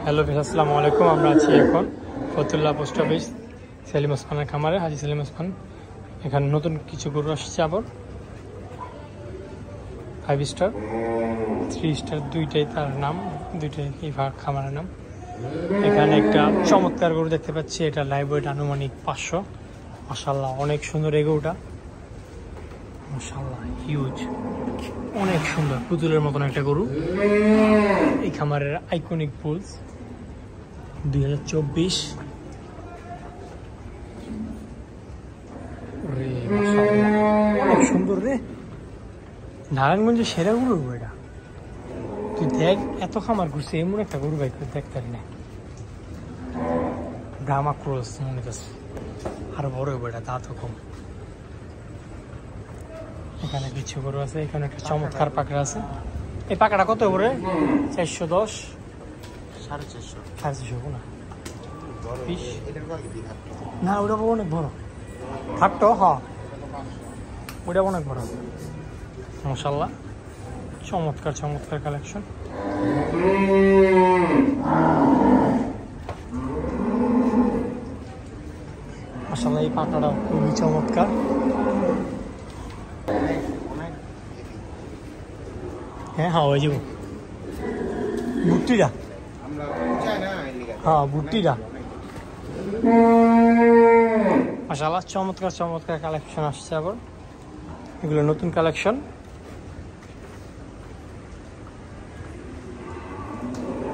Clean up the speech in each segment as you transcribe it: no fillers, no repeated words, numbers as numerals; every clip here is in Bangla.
হ্যালো ভিউয়ার্স, আসসালামু আলাইকুম। আমরা আছি এখন ফতুল্লাহ পোস্ট অফিস সেলিম ওসমানের খামারে, হাজি সেলিম ওসমান। এখানে নতুন কিছু গরু আসছে আবার, 5 স্টার 3 স্টার দুইটাই তার নাম, দুইটাই এই খামারের নাম। এখানে একটা চমৎকার গরু দেখতে পাচ্ছি, এটা লাইভ ওয়েট আনুমানিক 500। মাশাআল্লাহ, অনেক সুন্দর এই গরুটা, মাশাআল্লাহ হিউজ, অনেক সুন্দর পুতুলের মতন একটা গরু। এই খামারের আইকনিক বুলস 2024। অনেক সুন্দর রে, নারায়ণগঞ্জের সেরা গরু এটা। তুই দেখ, এত খামার ঘুরছে, এমন একটা গরু ভাই দেখতে পারি না। ব্রাহ্মা ক্রস মনে হচ্ছে, আরো বড় হবে এটা, দাঁতও কম। এখানে কিছু গরু আছে, এখানে একটা চমৎকার পাকড়া আছে। এই পাকড়া কত করে? 410, 450 না? না, ওটা অনেক বড় হাট্ট। হ্যাঁ, ওটা অনেক বড়। মাশাআল্লাহ, চমৎকার চমৎকার কালেকশন। মাশাআল্লাহ, এই পাকড়াটা খুবই চমৎকার। হ্যাঁ হ্যাঁ, ওই যাব বুট্টিটা, হ্যাঁ বুট্টিটা। মাশাআল্লাহ, চমৎকার চমৎকার কালেকশন আসছে আবার, এগুলো নতুন কালেকশন।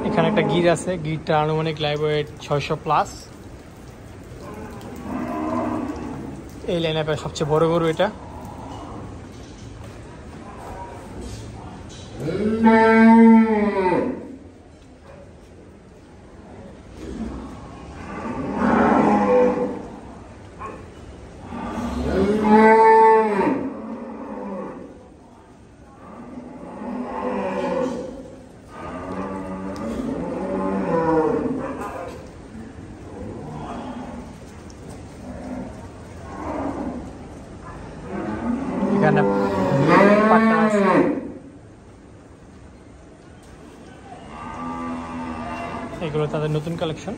এখানে একটা গির আছে, গিরটা আনুমানিক লাইভ ওয়েট 600+। এই লাইন আপের সবচেয়ে বড় গরু এটা। এখানে পাকড়া আছে, এগুলো তাদের নতুন কালেকশন।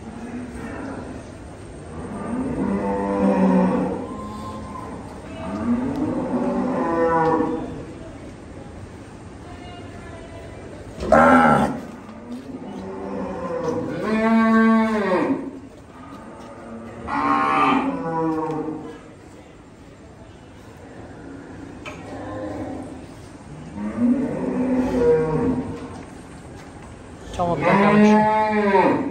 চমৎকার কালেকশন।